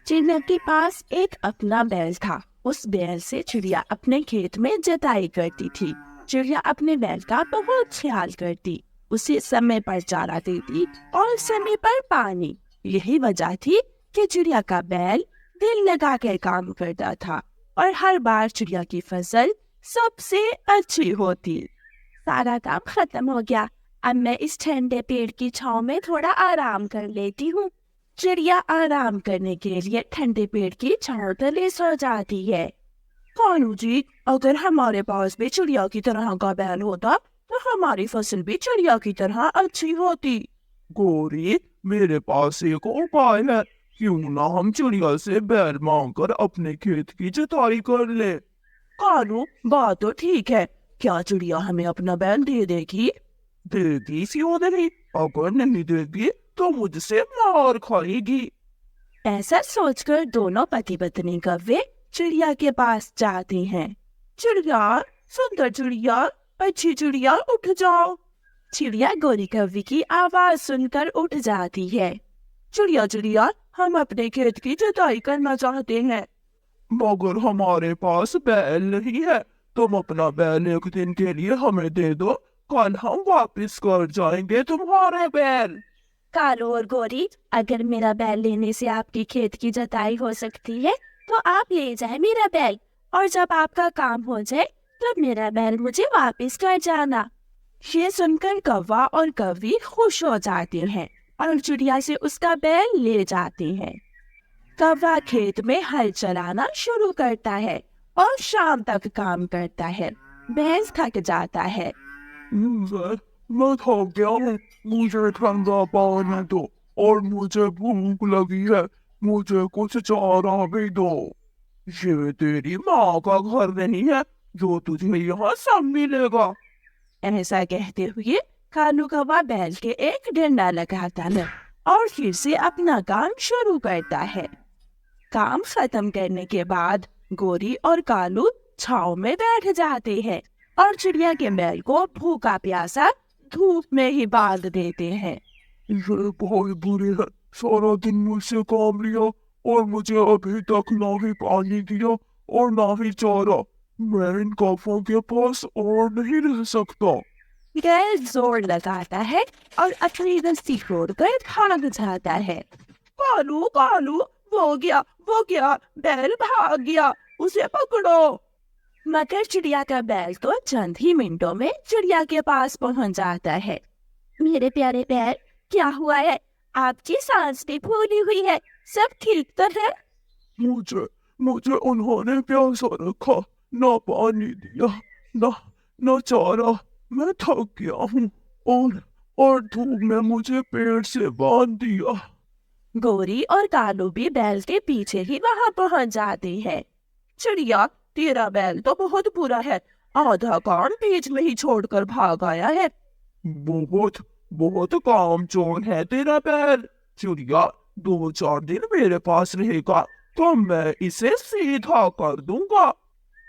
चिड़िया के पास एक अपना बैल था। उस बैल से चिड़िया अपने खेत में जुताई करती थी। चिड़िया अपने बैल का बहुत ख्याल करती, उसे समय पर चारा देती और समय पर पानी। यही वजह थी कि चिड़िया का बैल दिल लगा कर काम करता था और हर बार चिड़िया की फसल सबसे अच्छी होती। सारा काम खत्म हो गया। अब मैं इस ठंडे पेड़ की छांव में थोड़ा आराम कर लेती हूँ। चिड़िया आराम करने के लिए ठंडे पेड़ की छांव तले सो जाती है। कानू जी, अगर हमारे पास भी चिड़िया की तरह का बैल होता तो हमारी फसल भी चिड़िया की तरह अच्छी होती। गौरी, मेरे पास एक उपाय है। क्यों ना हम चिड़िया से बैल मांगकर अपने खेत की जुताई कर ले। कानू, बात तो ठीक है। क्या चिड़िया हमें अपना बैल दे देगी? देगी क्यों नहीं? अगर नहीं देगी तो मुझसे मार खाएगी। ऐसा सोचकर दोनों पति पत्नी कौवे चिड़िया के पास जाते हैं। चिड़िया, सुंदर चिड़िया, अच्छी चिड़िया, उठ जाओ। चिड़िया गोरी कौवे की आवाज सुनकर उठ जाती है। चिड़िया चिड़िया, हम अपने खेत की जुताई करना चाहते हैं। मगर हमारे पास बैल नहीं है। तुम अपना बैल एक दिन के लिए हमें दे दो, कल हम वापस कर जाएंगे तुम्हारे बैल। कालू और गोरी, अगर मेरा बैल लेने से आपकी खेत की जुताई हो सकती है तो आप ले जाए मेरा बैल, और जब आपका काम हो जाए तब मेरा बैल मुझे वापस कर जाना। ये सुनकर कौवा और कौवी खुश हो जाते हैं और चिड़िया से उसका बैल ले जाते हैं। कौवा खेत में हल चलाना शुरू करता है और शाम तक काम करता है। भैंस थक जाता है। मैं थक गया हूँ। मुझे ठंडा पानी दो और मुझे भूख लगी है। मुझे कुछ चारा भी दो। ये तेरी माँ का घर नहीं है जो तुझे यहाँ सब मिलेगा। ऐसा कहते हुए कालू कौवा बैल के एक डंडा लगाता है और फिर से अपना काम शुरू करता है। काम खत्म करने के बाद गोरी और कालू छाव में बैठ जाते हैं और चिड़िया के बैल को भूखा प्यासा धूप में ही बांध देते हैं। ये बहुत बुरी है। सारा दिन मुझसे काम लिया और मुझे अभी तक ना ही पानी दिया और ना ही चारा। मैं इन कौवों के पास और नहीं रह सकता। बैल जोर लगाता है और अपनी रस्सी छोड़कर भाग जाता है। कालू कालू, वो गया, बैल भाग गया, उसे पकड़ो। मगर चिड़िया का बैल तो चंद ही मिनटों में चिड़िया के पास पहुंच जाता है। मेरे प्यारे बैल, क्या हुआ है? आपकी सांस भी फूली हुई है, सब ठीक तो है? मुझे उन्होंने प्यासा रखा, ना पानी दिया, ना ना चारा। मैं थक गया हूँ और धूप में मुझे पेड़ से बांध दिया। गोरी और कालू भी बैल के पीछे ही वहां पहुंच जाते हैं। चिड़िया, तेरा बैल तो बहुत बुरा है, आधा काम बीच में ही छोड़कर भाग आया है। बहुत बहुत कामचोर है तेरा बैल। चिड़िया, 2-4 दिन मेरे पास रहेगा तो मैं इसे सीधा कर दूंगा।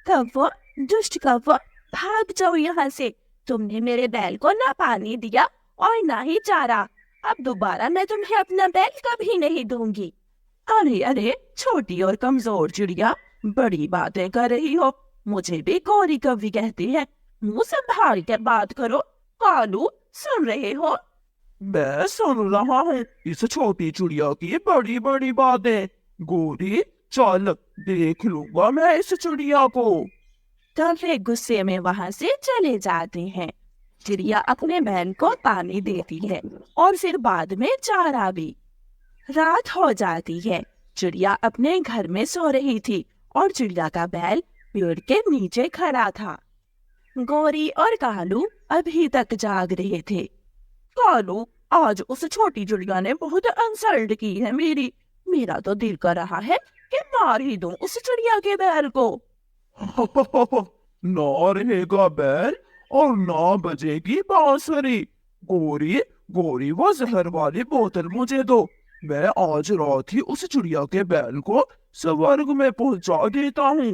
कौवा, दुष्ट कौवा, भाग जाओ यहाँ से। तुमने मेरे बैल को ना पानी दिया और ना ही चारा। अब दोबारा मैं तुम्हें अपना बैल कभी नहीं दूंगी। अरे अरे, छोटी और कमजोर चिड़िया, बड़ी बातें कर रही हो। मुझे भी गौरी कौवी कहती है। मुंह संभाल के बात करो। कालू, सुन रहे हो? मैं सुन रहा हूँ इस छोटी चिड़िया की बड़ी बड़ी बातें। गोरी, चल देख लूंगा मैं इस चिड़िया को। कौवे गुस्से में वहां से चले जाते हैं। चिड़िया अपने बैल को पानी देती है और फिर बाद में चारा भी। रात हो जाती है। चिड़िया अपने घर में सो रही थी और चिड़िया का बैल पेड़ के नीचे खड़ा था। गोरी और कालू अभी तक जाग रहे थे। कालू, आज उस छोटी चिड़िया ने बहुत इंसल्ट की है मेरी। मेरा तो दिल कर रहा है कि मार ही दूं उस चिड़िया के बैल को। ना रहेगा बैल और ना बजेगी बांसुरी। गोरी गोरी, वो जहर वाली बोतल मुझे दो। मैं आज रात ही उस चिड़िया के बैल को स्वर्ग में पहुंचा देता हूँ।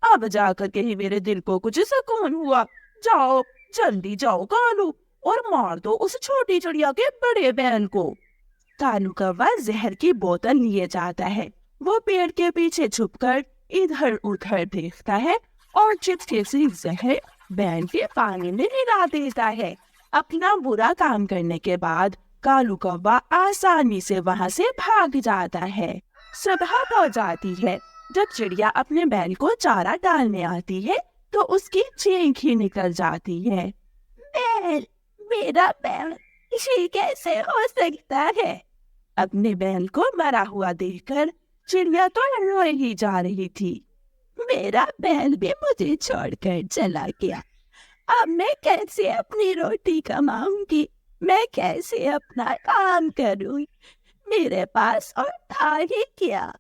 अब जाकर के ही मेरे दिल को कुछ सुकून हुआ। जाओ, जल्दी जाओ कालू, और मार दो उस छोटी चिड़िया के बड़े बैल को। कालू कौवा जहर की बोतल लिए जाता है। वो पेड़ के पीछे छुपकर इधर उधर देखता है और चुपके से जहर बैल के पानी में मिला देता है। अपना बुरा काम करने के बाद कालू कौवा आसानी से वहां से भाग जाता है। सुबह हो जाती है। जब चिड़िया अपने बैल को चारा डालने आती है तो उसकी चीख ही निकल जाती है। बैल, मेरा बैल, ये कैसे हो सकता है? अपने बैल को मरा हुआ देखकर चिड़िया तो रोए ही जा रही थी। मेरा बैल भी मुझे छोड़कर चला गया। अब मैं कैसे अपनी रोटी कमाऊंगी? मैं कैसे अपना काम करूं? मेरे पास और था ही क्या?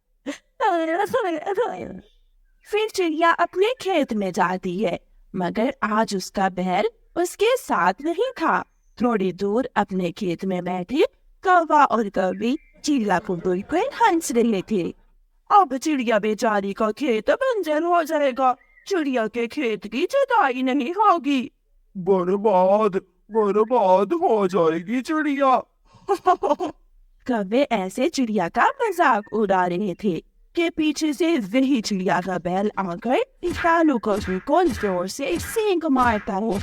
फिर चिड़िया अपने खेत में जाती है, मगर आज उसका बैल उसके साथ नहीं था। थोड़ी दूर अपने खेत में बैठे कौवा और कौवी चिड़िया को देखकर हंस रहे थे। अब चिड़िया बेचारी का खेत बंजर हो जाएगा। चिड़िया के खेत की जुताई नहीं होगी। बर्बाद बर्बाद हो जाएगी चिड़िया। कौवे ऐसे चिड़िया का मजाक उड़ा रहे थे कि पीछे से वही चिड़िया का बैल आकर कालू कौवे को जोर से सींग मारता है।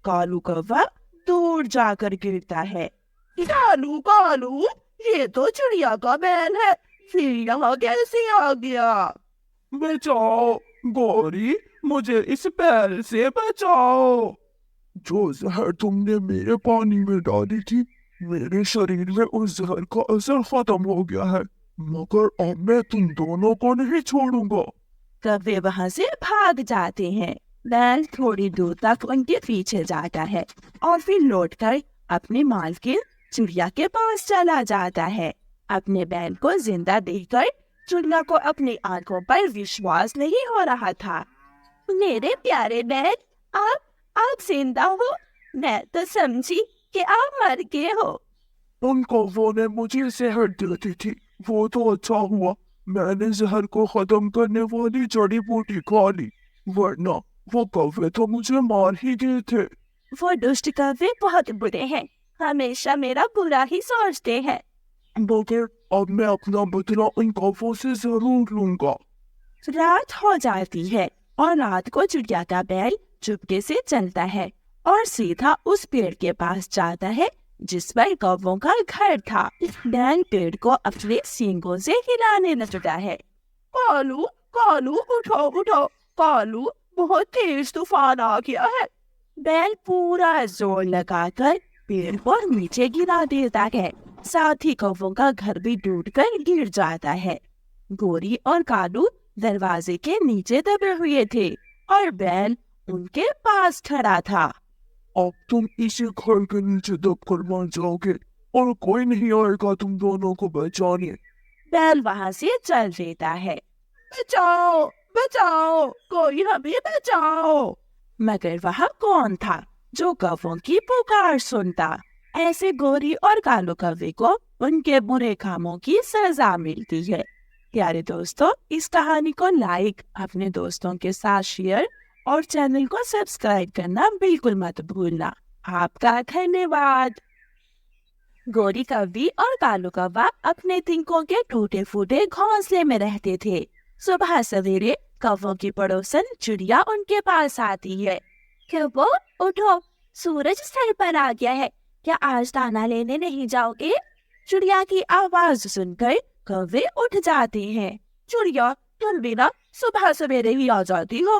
कालू कौवा दूर जाकर गिरता है। कालू कालू, ये तो चिड़िया का बैल है, फिर यहाँ कैसे आ गया? बचाओ गौरी, मुझे इस बैल से बचाओ। जो जहर तुमने मेरे पानी में डाली थी, मेरे शरीर में उस जहर का असर खत्म हो गया है, मगर अब मैं तुम दोनों को नहीं छोड़ूंगा। कौवे वहां से भाग जाते हैं। बैल थोड़ी दूर तक उनके पीछे जाता है और फिर लौटकर अपने मालकिन चिड़िया के पास चला जाता है। अपने बैल को जिंदा देखकर चिड़िया को अपनी आंखों पर विश्वास नहीं हो रहा था। मेरे प्यारे बैल, आप जिंदा हो? मैं तो समझी कि आप मर गए हो। उन कौवों ने मुझे जहर दे दी थी, वो तो अच्छा हुआ मैंने जहर को खत्म करने वाली जड़ी बूटी खा ली, वरना वो कौवे तो मुझे मार ही गए थे। वो दुष्ट कौवे बहुत बुरे हैं, हमेशा मेरा बुरा ही सोचते हैं। मगर अब मैं अपना बदला उन कौवों से जरूर लूंगा। रात हो जाती है और रात को चिड़िया का बैल चुपके से चलता है और सीधा उस पेड़ के पास जाता है जिस पर कौवों का घर था। बैल पेड़ को अपने सींगों से हिलाने लगता है। कालू कालू, उठो उठो, कालू बहुत तेज तूफान आ गया है। बैल पूरा जोर लगाकर पेड़ को नीचे गिरा देता है। साथ ही कौवों का घर भी टूटकर गिर जाता है। गोरी और कालू दरवाजे के नीचे दबे हुए थे और बैल उनके पास खड़ा था। अब तुम इसी घर के नीचे दबकर मर जाओगे और कोई नहीं आएगा तुम दोनों को बचाने। बैल वहां से चल देता है। बचाओ बचाओ, कोई हमें बचाओ। मगर वह कौन था जो कौवों की पुकार सुनता? ऐसे गोरी और कालू कौवे को उनके बुरे कामों की सजा मिलती है। प्यारे दोस्तों, इस कहानी को लाइक, अपने दोस्तों के साथ शेयर और चैनल को सब्सक्राइब करना बिल्कुल मत भूलना। आपका धन्यवाद। गोरी कौवी और कालू कौवा अपने तिनकों के टूटे फूटे घोंसले में रहते थे। सुबह सवेरे कौवों की पड़ोसन चिड़िया उनके पास आती है। कौवो उठो, सूरज सर पर आ गया है, क्या आज दाना लेने नहीं जाओगे? चिड़िया की आवाज सुनकर कौवे उठ जाते हैं। चिड़िया, तुम भी ना सुबह सवेरे ही आ जाती हो।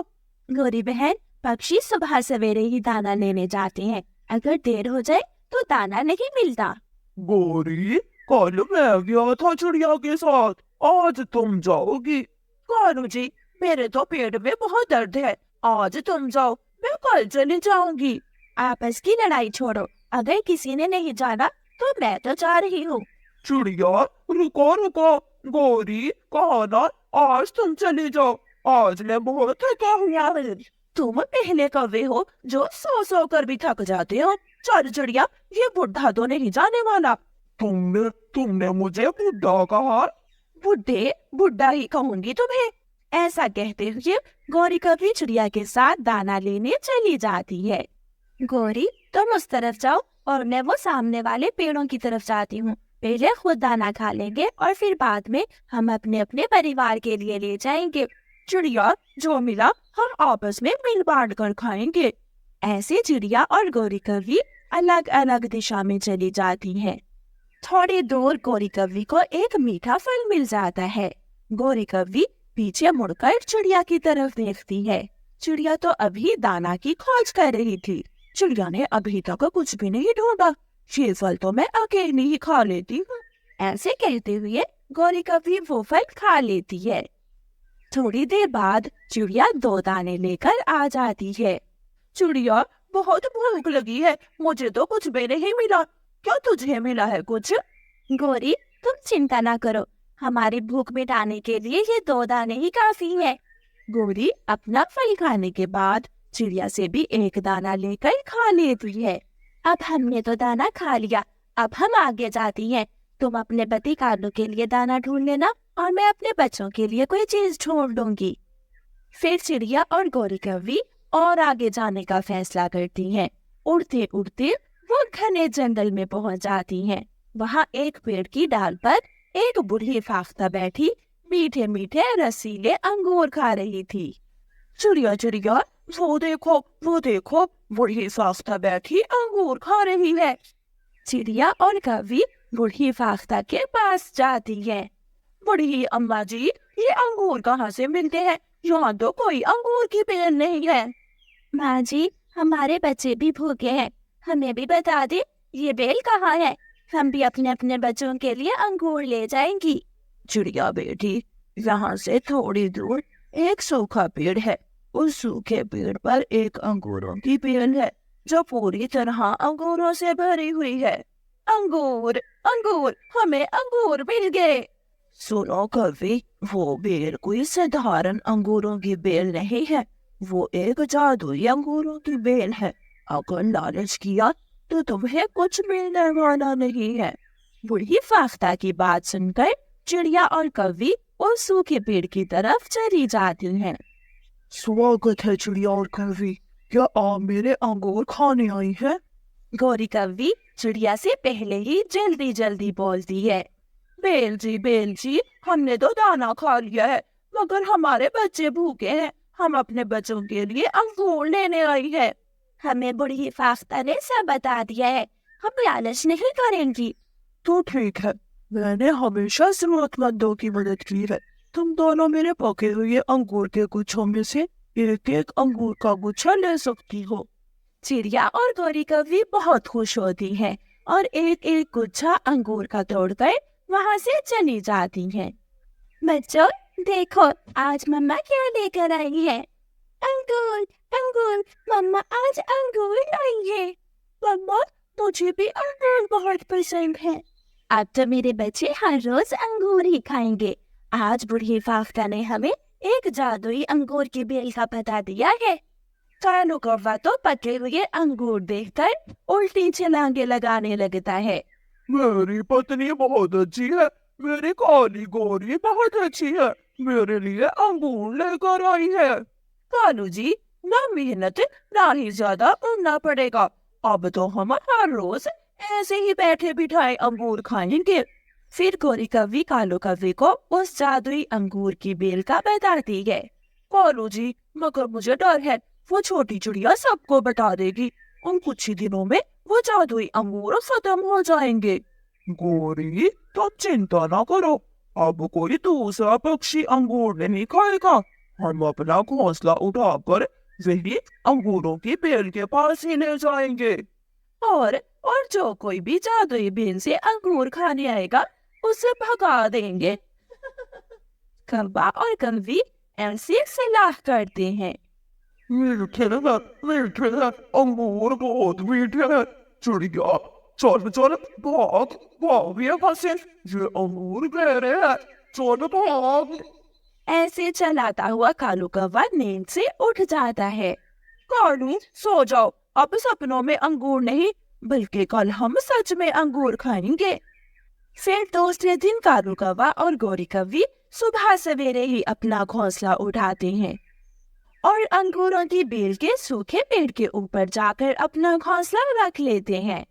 गोरी बहन, पक्षी सुबह सवेरे ही दाना लेने जाते हैं, अगर देर हो जाए तो दाना नहीं मिलता। गोरी, कल मैं गया था चिड़िया के साथ, आज तुम जाओगी? कालू जी, मेरे तो पेट में बहुत दर्द है, आज तुम जाओ, मैं कल चली जाऊंगी। आपस की लड़ाई छोड़ो, अगर किसी ने नहीं जाना तो मैं तो जा रही हूँ। चिड़िया, रुको रुको, गोरी कहा ना आज तुम चली जाओ, आज मैं बहुत थका हुआ हूँ। तुम पहले कौवे हो जो सो कर भी थक जाते हो। चल चिड़िया, ये बुढ़ा तो नहीं जाने वाला। तुमने मुझे बुढ़ा कहा? बुढ़ा ही कहूंगी तुम्हें। ऐसा कहते हुए गौरी कभी चिड़िया के साथ दाना लेने चली जाती है। गौरी, तुम उस तरफ जाओ और मैं वो सामने वाले पेड़ों की तरफ जाती हूँ। पहले खुद दाना खा लेंगे और फिर बाद में हम अपने अपने परिवार के लिए ले जाएंगे। चिड़िया, जो मिला हम आपस में मिल बांट कर खाएंगे। ऐसे चिड़िया और गौरी कौवी अलग अलग दिशा में चली जाती हैं। थोड़ी दूर गौरी कौवी को एक मीठा फल मिल जाता है। गौरी कौवी पीछे मुड़कर चिड़िया की तरफ देखती है। चिड़िया तो अभी दाना की खोज कर रही थी। चिड़िया ने अभी तक कुछ भी नहीं ढूंढा। ये फल तो मैं अकेली ही खा लेती हूँ। ऐसे कहते हुए गौरी कौवी वो फल खा लेती है। थोड़ी देर बाद चिड़िया 2 दाने लेकर आ जाती है। चिड़िया, बहुत भूख लगी है, मुझे तो कुछ भी नहीं मिला। क्या तुझे मिला है कुछ? गौरी, तुम चिंता ना करो, हमारी भूख मिटाने के लिए ये 2 दाने ही काफी है। गौरी अपना फल खाने के बाद चिड़िया से भी एक दाना लेकर खा लेती है। अब हमने तो दाना खा लिया, अब हम आगे जाती हैं। तुम अपने पति कालू के लिए दाना ढूंढ लेना और मैं अपने बच्चों के लिए कोई चीज ढूंढ लूंगी। फिर चिड़िया और गौरी कौवी और आगे जाने का फैसला करती हैं। उड़ते उड़ते वो घने जंगल में पहुंच जाती हैं। वहाँ एक पेड़ की डाल पर एक बूढ़ी फाख्ता बैठी मीठे मीठे रसीले अंगूर खा रही थी। चिड़िया, चिड़िया, वो देखो, बूढ़ी फाख्ता बैठी अंगूर खा रही है। चिड़िया और कौवी बूढ़ी फाख्ता के पास जाती है। बूढ़ी अम्मा जी, ये अंगूर कहाँ से मिलते हैं? यहाँ तो कोई अंगूर की पेड़ नहीं है। माँ जी, हमारे बच्चे भी भूखे हैं, हमें भी बता दे ये बेल कहाँ है, हम भी अपने अपने बच्चों के लिए अंगूर ले जाएंगी। चिड़िया बेटी, यहाँ से थोड़ी दूर एक सूखा पेड़ है। उस सूखे पेड़ पर एक अंगूरों की बेल है जो पूरी तरह अंगूरों से भरी हुई है। अंगूर, अंगूर, हमें अंगूर मिल गए। सुनो कौवी, वो बेल कोई साधारण अंगूरों की बेल नहीं है, वो एक जादुई अंगूरों की बेल है। अगर लालच किया तो तुम्हें कुछ मिलने वाला नहीं है। बूढ़ी फाख्ता की बात सुनकर चिड़िया और कौवी उस सूखे पेड़ की तरफ चली जाती हैं। स्वागत है चिड़िया और कौवी, क्या आप मेरे अंगूर खाने आई है? गौरी कौवी चिड़िया से पहले ही जल्दी जल्दी बोलती है। बेल जी, हमने तो दाना खा लिया है, मगर हमारे बच्चे भूखे हैं, हम अपने बच्चों के लिए अंगूर लेने आई है। हमें बूढ़ी फाख्ता ने सब बता दिया है, हम लालच नहीं करेंगी। तो ठीक है, मैंने हमेशा जरूरतमंदों की मदद की है। तुम दोनों मेरे पके हुए अंगूर के गुच्छों में से एक एक अंगूर का गुच्छा ले सकती हो। चिड़िया और गौरी कौवी बहुत खुश होती हैं और एक एक गुच्छा अंगूर का तोड़कर वहाँ से चली जाती हैं। बच्चों देखो, आज मम्मा क्या लेकर आई है। अंगूर, अंगूर, मम्मा आज अंगूर लाई है। मम्मा, मुझे भी अंगूर बहुत पसंद है। अब तो मेरे बच्चे हर रोज अंगूर ही खाएंगे। आज बूढ़ी फाख्ता ने हमें एक जादुई अंगूर की बेल का पता दिया है। कालू कौवा तो पके हुए अंगूर देखकर उल्टी छलांगे लगाने लगता है। मेरी पत्नी बहुत अच्छी है, मेरी काली गोरी बहुत अच्छी है, मेरे लिए अंगूर लेकर आई है। कालू जी, ना मेहनत ना ही ज्यादा उड़ना पड़ेगा, अब तो हम हर रोज ऐसे ही बैठे बिठाए अंगूर खाएंगे। फिर गौरी कौवी कालू कौवी को उस जादुई अंगूर की बेल का बताती है। कालू जी, मगर मुझे डर है, वो छोटी चिड़िया सबको बता देगी। उन कुछ ही दिनों में वो जादुई अंगूर खत्म हो जाएंगे। गोरी, तुम चिंता ना करो, अब कोई दूसरा पक्षी अंगूर नहीं खाएगा। हम अपना घोंसला उठाकर वही अंगूरों की बेल के पास ही ले जाएंगे। और जो कोई भी जादुई बेल से अंगूर खाने आएगा उसे भगा देंगे। कौवा और कौवी ऐसी सलाह करते हैं। मीठे है, अंगूर बहुत मीठे हैं। चिड़िया, चल भाग यहाँ से, ये अंगूर मेरे हैं, चल भाग। ऐसे चलाता हुआ कालू कौवा नींद से उठ जाता है। कालू, सो जाओ, अब सपनों में अंगूर नहीं बल्कि कल हम सच में अंगूर खाएंगे। फिर दूसरे दिन कालू कौवा और गौरी कौवी सुबह सवेरे ही अपना घोंसला उठाते हैं और अंगूरों की बेल के सूखे पेड़ के ऊपर जाकर अपना घोंसला रख लेते हैं।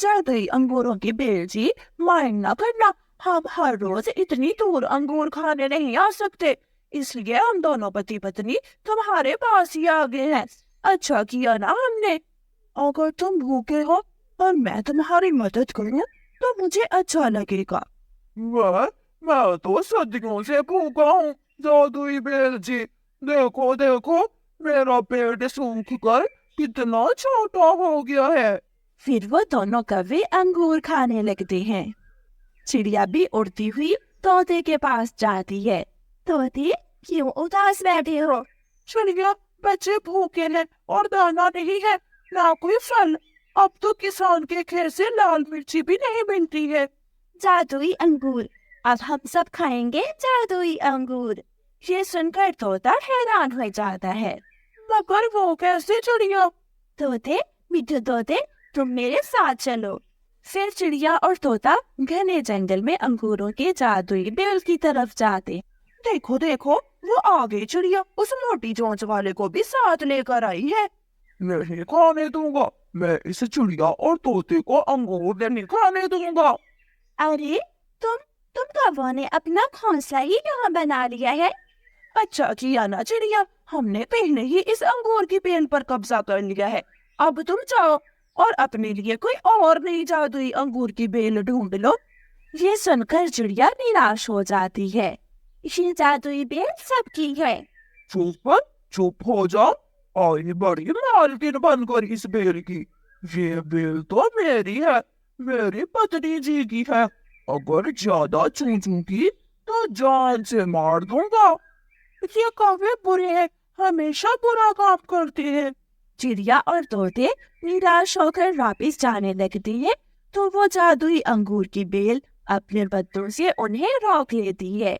जादुई अंगूरों की बेल जी, माइंड ना करना, हम हर रोज इतनी दूर अंगूर खाने नहीं आ सकते, इसलिए हम दोनों पति पत्नी तुम्हारे पास ही आ गए हैं। अच्छा किया ना हमने। अगर तुम भूखे हो और मैं तुम्हारी मदद करूं तो मुझे अच्छा लगेगा। मैं तो सदियों से भूखा हूँ जादुई बेल जी। देखो देखो, मेरा पेट सूख कर कितना छोटा हो गया है। फिर वो दोनों कौवे अंगूर खाने लगते हैं। चिड़िया भी उड़ती हुई तोते के पास जाती है। तोते, क्यों उदास बैठे हो? चिड़िया, बच्चे भूखे हैं और दाना नहीं है, ना कोई फल। अब तो किसान के खेत से लाल मिर्ची भी नहीं मिलती है। जादुई अंगूर, अब हम सब खाएंगे जादुई अंगूर। ये सुनकर तोता हैरान हो जाता है। मगर वो कैसे चिड़िया? तोते, मिठू तोते, तुम मेरे साथ चलो। फिर चिड़िया और तोता घने जंगल में अंगूरों के जादुई बेल की तरफ जाते। देखो देखो, वो आ गई चिड़िया, उस मोटी चोंच वाले को भी साथ लेकर आई है। नहीं खाने दूंगा, मैं इस चिड़िया और तोते को अंगूर नहीं खाने दूंगा। अरे तुम कौवों ने अपना घोंसला ही यहाँ बना लिया है। अच्छा किया ना चिड़िया, हमने पहले ही इस अंगूर की बेल पर कब्जा कर लिया है। अब तुम जाओ और अपने लिए कोई और नई जादुई अंगूर की बेल ढूंढ लो। ये सुनकर चिड़िया निराश हो जाती है। ये जादुई बेल सबकी है। चुप हो जाओ। आई बड़ी मालकिन बनकर इस बेल की। ये बेल तो मेरी है, मेरी पत्नी जी की है। अगर ज्यादा चूचूंगी तो जान से मार दूंगा। ये काफी बुरे हैं, हमेशा बुरा काम करते हैं। चिड़िया और तोते निराश होकर वापिस जाने लगती है, तो वो जादुई अंगूर की बेल अपने पत्तों से उन्हें रोक लेती है।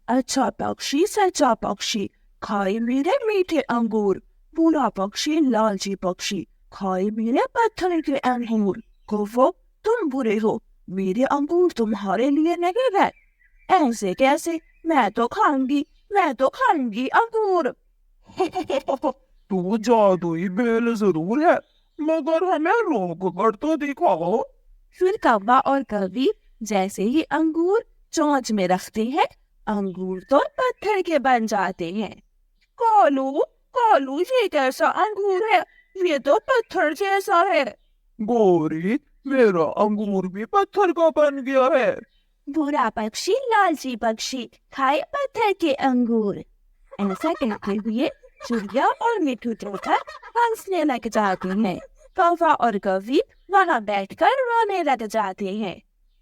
अच्छा पक्षी, सच्चा पक्षी, खाए मेरे मीठे अंगूर। बुरा पक्षी, लालची पक्षी, खाए मेरे पत्थर के अंगूर। कौवो, तुम बुरे हो, मेरे अंगूर तुम्हारे लिए नहीं है। ऐसे कैसे? मैं तो खाऊंगी अंगूर। तू जादुई बेल जरूर है, मगर हमें रोक कर तो दिखाओ। फिर कौवा और कौवी जैसे ही अंगूर चोंच में रखते हैं, अंगूर तो पत्थर के बन जाते हैं। कालू, ये कैसा अंगूर है? ये तो पत्थर जैसा है। गोरी, मेरा अंगूर भी पत्थर का बन गया है। बुरा पक्षी, लालची पक्षी, खाए पत्थर के अंगूर। ऐसा कहते हुए चिड़िया और मिठू तोता हंसने लग जाते हैं। कौवा और कौवी वहां बैठकर रोने लग जाते हैं।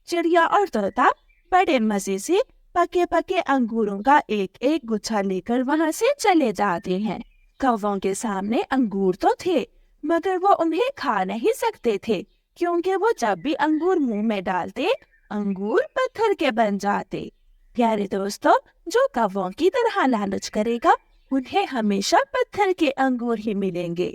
चिड़िया और तोता बड़े मजे से पके पके अंगूरों का एक एक गुच्छा लेकर वहां से चले जाते हैं। कौवों के सामने अंगूर तो थे, मगर वो उन्हें खा नहीं सकते थे, क्योंकि वो जब भी अंगूर मुंह में डालते, अंगूर पत्थर के बन जाते। प्यारे दोस्तों, जो कौवों की तरह लालच करेगा, उन्हें हमेशा पत्थर के अंगूर ही मिलेंगे।